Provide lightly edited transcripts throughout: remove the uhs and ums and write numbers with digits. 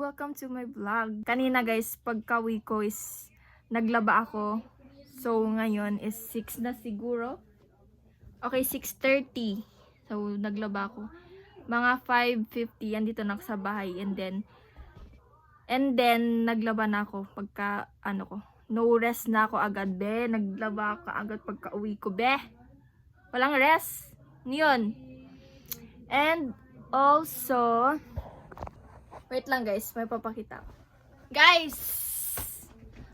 welcome to my vlog. Kanina guys, pagka-uwi ko is naglaba ako. So ngayon is 6 na siguro. Okay, 6:30. So naglaba ako. Mga 5:50 andito na ako sa bahay and then naglaba na ako pagka ano ko. No rest na ako agad be. Naglaba ako agad pagka-uwi ko be. Walang rest. Yun. And also, wait lang guys, may papakita ko. Guys,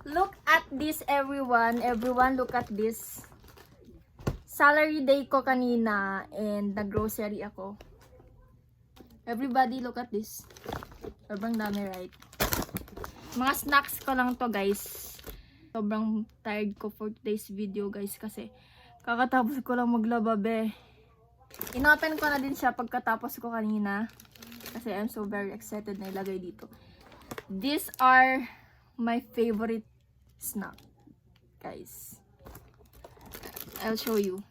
look at this everyone. Everyone, look at this. Salary day ko kanina and nag-grocery ako. Everybody, look at this. Sobrang dami, right? Mga snacks ko lang to guys. Sobrang tired ko for today's video guys kasi kakatapos ko lang maglaba be. Inopen ko na din siya pagkatapos ko kanina. Kasi I'm so very excited na ilagay dito. These are my favorite snack. Guys. I'll show you.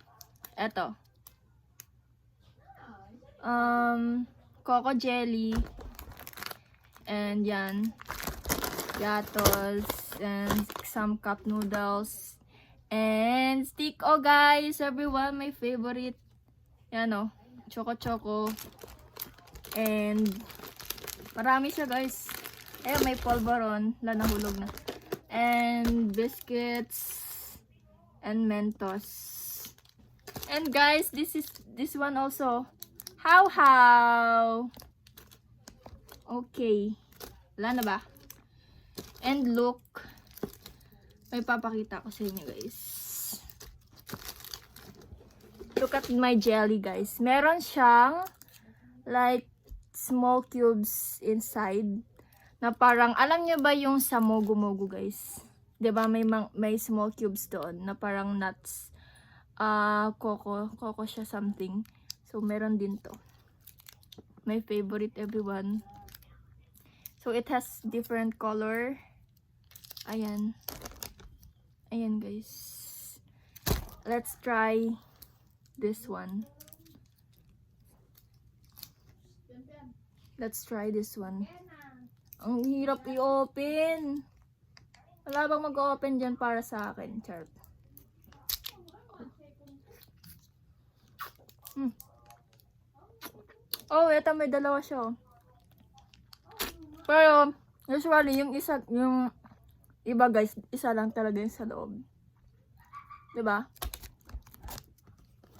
Eto. Coco jelly. And yan. Yatos. And some cup noodles. And stick. Oh guys, everyone, my favorite. Yan o. Choco. And marami siya guys. Ayun, may polvoron. Wala, nahulog na. And biscuits. And Mentos. And guys, this one also. How. Okay. Wala na ba? And look. May papakita ko sa inyo guys. Look at my jelly guys. Meron siyang like small cubes inside na parang, alam nyo ba yung sa mogu-mogu guys? 'Di ba may small cubes doon na parang nuts, coco siya something. So meron din to. My favorite everyone. So it has different color. Ayan guys. Let's try this one. Let's try this one. Ang hirap i-open. Wala bang mag-open dyan para sa akin? Charot. Oh, eto may dalawa siya. Pero, usually, yung iba guys, isa lang talaga yung sa loob. Diba?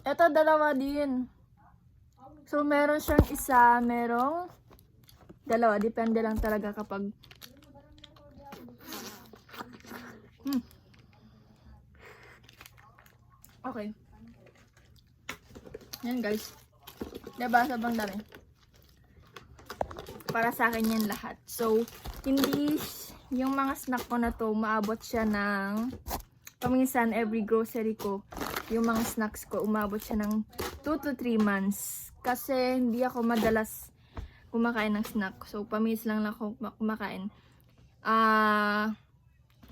Eto, dalawa din. So, meron siyang isa, merong dalawa. Depende lang talaga kapag okay. Yan guys. Diba? Sobrang dami. Para sa akin yan lahat. So, hindi yung mga snack ko na to, maabot siya ng paminsan every grocery ko. Yung mga snacks ko, umabot siya ng 2 to 3 months. Kasi hindi ako madalas kumakain ng snack. So, pamis lang ako kumakain.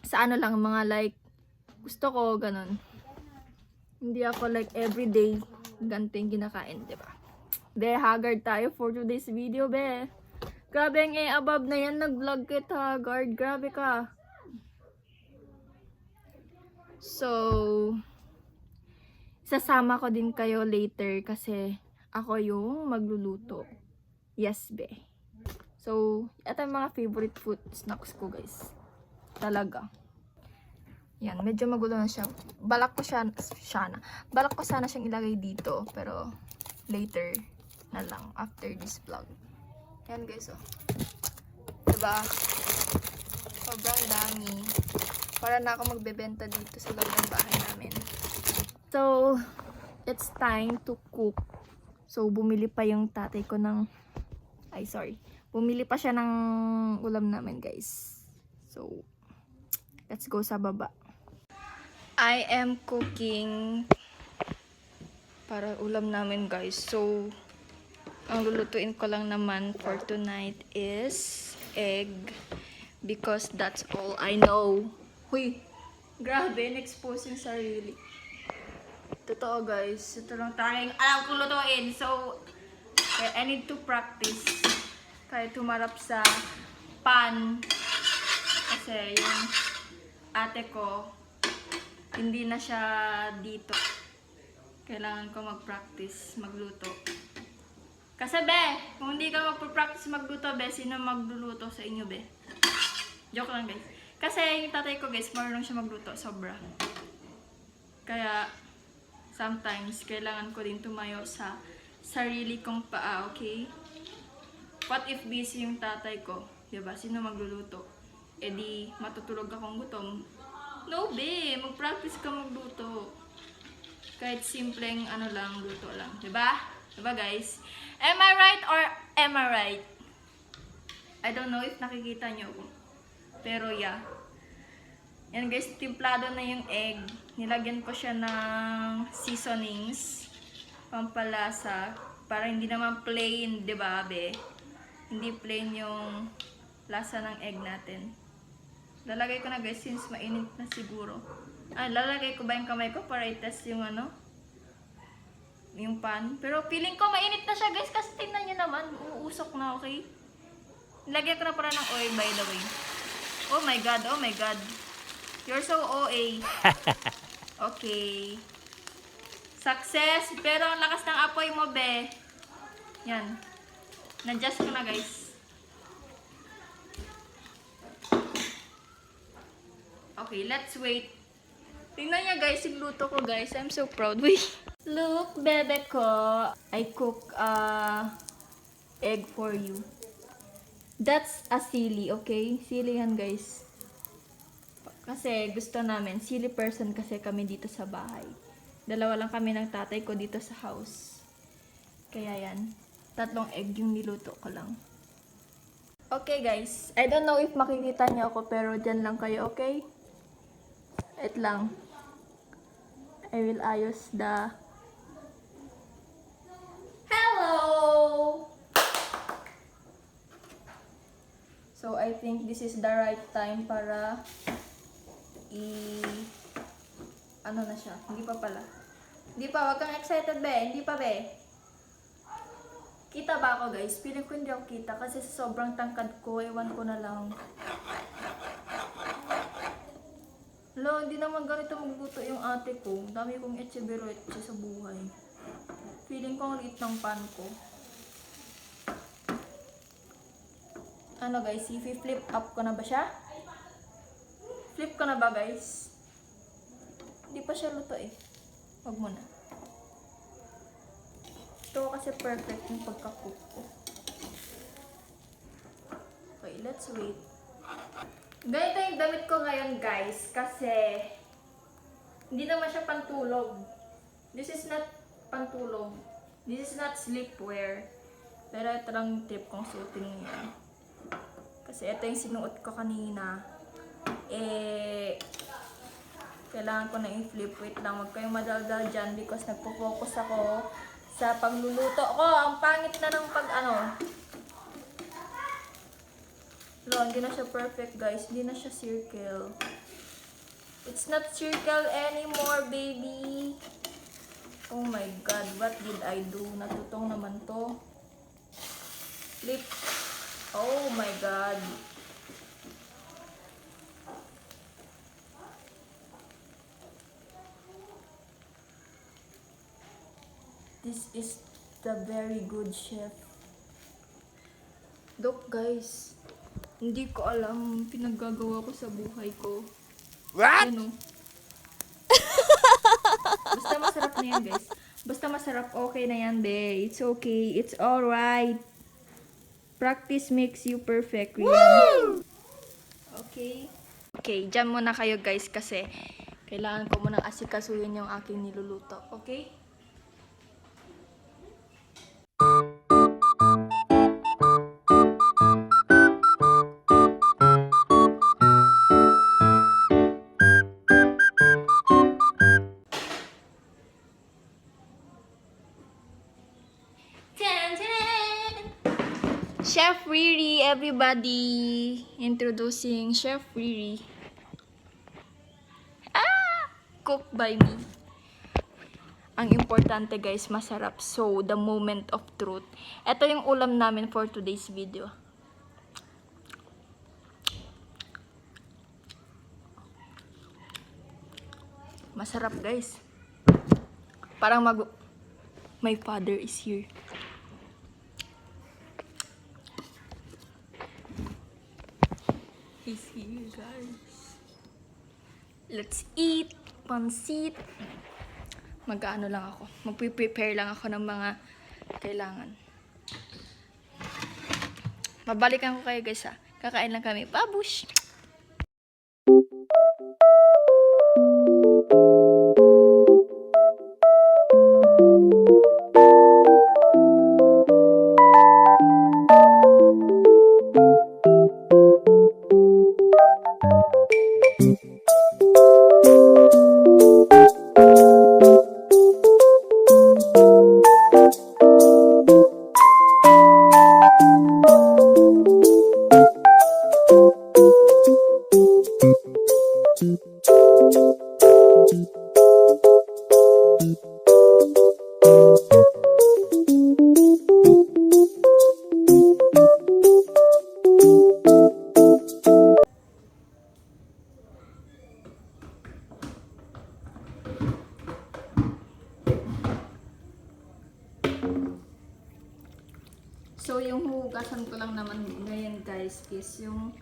Sa ano lang, mga like, gusto ko, ganun. Hindi ako like everyday ganito yung kinakain, diba? Be, haggard tayo for today's video, be. Grabe ang above na yan, nag-vlog kita, haggard. Grabe ka. So, sasama ko din kayo later kasi ako yung magluluto. Yes, be. So, ito yung mga favorite food snacks ko, guys. Talaga. Yan, medyo magulo na siya. Balak ko sana siyang ilagay dito, pero later na lang after this vlog. Yan, guys, oh. Diba? Sobrang dami. Para na ako magbebenta dito sa loob ng bahay namin. So, it's time to cook. So, bumili pa yung tatay ko ng bumili pa siya ng ulam namin, guys. So, let's go sa baba. I am cooking para ulam namin, guys. So, ang lulutuin ko lang naman for tonight is egg. Because that's all I know. Huy! Grabe, in-expose yung sarili. Totoo, guys. Ito lang tayong alam kong lutuin. So, I need to practice. Kaya tumarap sa pan. Kasi yung ate ko, hindi na siya dito. Kailangan ko mag-practice magluto. Kasi be, kung hindi ka mag-practice magluto be, sino magluluto sa inyo be? Joke lang guys. Kasi yung tatay ko guys, marunong siya magluto, sobra. Kaya, sometimes, kailangan ko din tumayo sa sarili kong paa, okay? What if busy yung tatay ko? Diba? Sino magluluto? E di, matutulog akong gutom. No be, mag-practice ka magluto. Kahit simpleng ano lang, luto lang. Diba? Diba guys? Am I right or am I right? I don't know if nakikita nyo ako. Pero yeah. Yan guys, timplado na yung egg. Nilagyan ko siya ng seasonings. Pampalasa. Para hindi naman plain, di ba, be? Hindi plain yung lasa ng egg natin. Lalagay ko na guys, since mainit na siguro. Lalagay ko ba yung kamay ko para i-test yung ano? Yung pan. Pero feeling ko mainit na siya guys, kasi tingnan nyo naman. Uusok na, okay? Nilagyan ko na para ng oil, by the way. Oh my god, oh my god. You're so OA. Okay. Success. Pero ang lakas ng apoy mo, be. Yan. Na-adjust ko na, guys. Okay, let's wait. Tingnan niya, guys, yung luto ko, guys. I'm so proud. Wait. Look, bebe ko. I cook egg for you. That's a sili, okay? Sili yan, guys. Kasi gusto namin, silly person kasi kami dito sa bahay. Dalawa lang kami ng tatay ko dito sa house. Kaya yan, 3 egg yung niluto ko lang. Okay guys, I don't know if makikita niyo ako pero dyan lang kayo, okay? Wait lang. I will ayos the... Hello! So I think this is the right time para ano na siya. Hindi pa pala. Hindi pa. Wag kang excited, be. Hindi pa, be. Kita ba ako, guys? Feeling ko hindi ako kita kasi sobrang tangkad ko. Ewan ko na lang. Hello, hindi naman ganito magluto yung ate ko. Dami kong etche sa buhay. Feeling ko ang liit ng pan ko. Ano, guys? I-flip up ko na ba siya? Flip ko na ba, guys? Hindi pa siya luto eh. Wag mo na. Ito kasi perfect yung pagka-cook ko. Okay, let's wait. Ganito yung damit ko ngayon, guys. Kasi hindi naman siya pantulog. This is not pantulog. This is not sleepwear. Pero ito lang yung tip kong suotin ngayon. Kasi ito yung sinuot ko kanina. Kailangan ko na i-flip. Wait lang, huwag kayong madaldal dyan because nagpo-focus ako sa pagluluto ko. Ang pangit na ng hindi na siya perfect, guys. Hindi na siya circle. It's not circle anymore, baby. Oh my god, what did I do? Natutong naman to. Flip. Oh my god. This is the very good chef. Dok, guys. Hindi ko alam pinaggagawa ko sa buhay ko. What? Ano? Basta masarap na yan, guys. Basta masarap, okay na yan, be. It's okay. It's alright. Practice makes you perfect, Rian. Okay? Okay, dyan muna kayo, guys, kasi kailangan ko munang asikasuhin yung aking niluluto. Okay? Chef Riri, everybody! Introducing Chef Riri. Cooked by me. Ang importante, guys, masarap. So, the moment of truth. Ito yung ulam namin for today's video. Masarap guys. Parang my father is here. He's here guys. Let's eat pansit. Mag-ano lang ako. Magpe-prepare lang ako ng mga kailangan. Mabalikan ko kayo guys ha. Kakain lang kami. Babush! So, yung hugasan ko lang naman ngayon guys is yung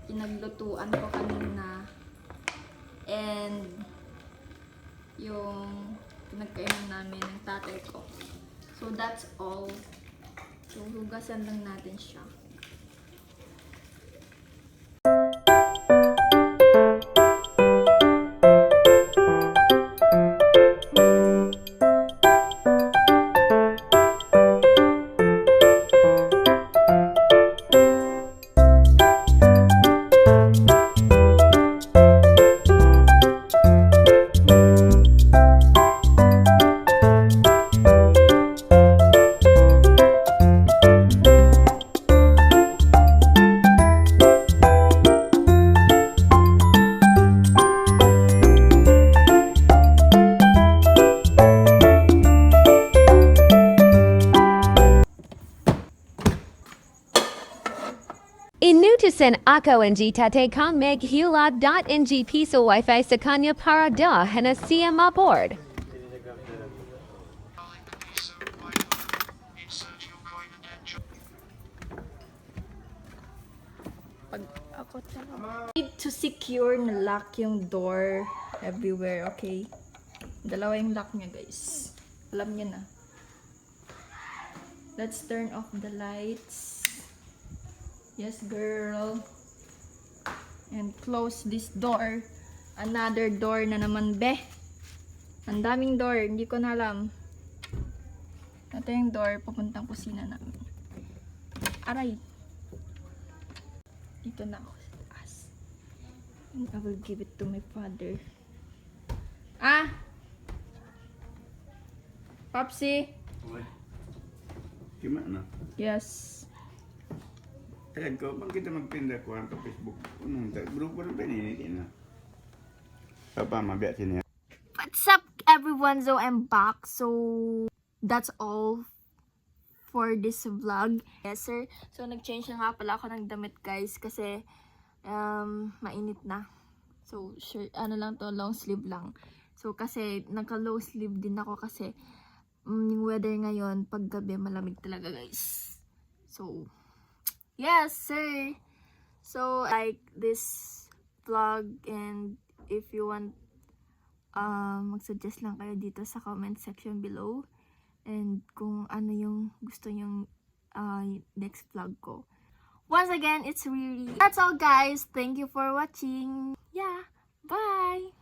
pinaglutuan ko kanina and yung pinagkainan namin ng tatay ko. So, that's all. So, hugasan lang natin siya. Inutusan ako ng tate kung maghilad.ng piso wifi sa kanya para dahan na siya maboard. Pag ako need to secure na lock yung door everywhere, okay? Dalawa yung lock niya, guys. Alam niya na. Let's turn off the lights. Yes, girl. And close this door. Another door na naman, be. Ang daming door. Hindi ko na alam. Ito yung door. Papuntang kusina namin. Aray. Dito na ako sa taas. And I will give it to my father. Ah! Popsi? Uy. Gimana? Yes. Kaya ko, bang kita magpindah ko ang Facebook? Unong grupo na ba ninitin na? Papa, mabiyak sini. What's up everyone? So I'm back. So that's all for this vlog. Yes sir. So nag-change na nga pala ako ng damit guys kasi mainit na. So shirt, ano lang to, long sleeve lang. So kasi nagka-low sleeve din ako kasi yung weather ngayon pag gabi malamig talaga guys. So yes sir. So like this vlog, and if you want mag-suggest lang kayo dito sa comment section below. And kung ano yung gusto nyong next vlog ko. Once again, it's really... That's all guys. Thank you for watching. Yeah. Bye!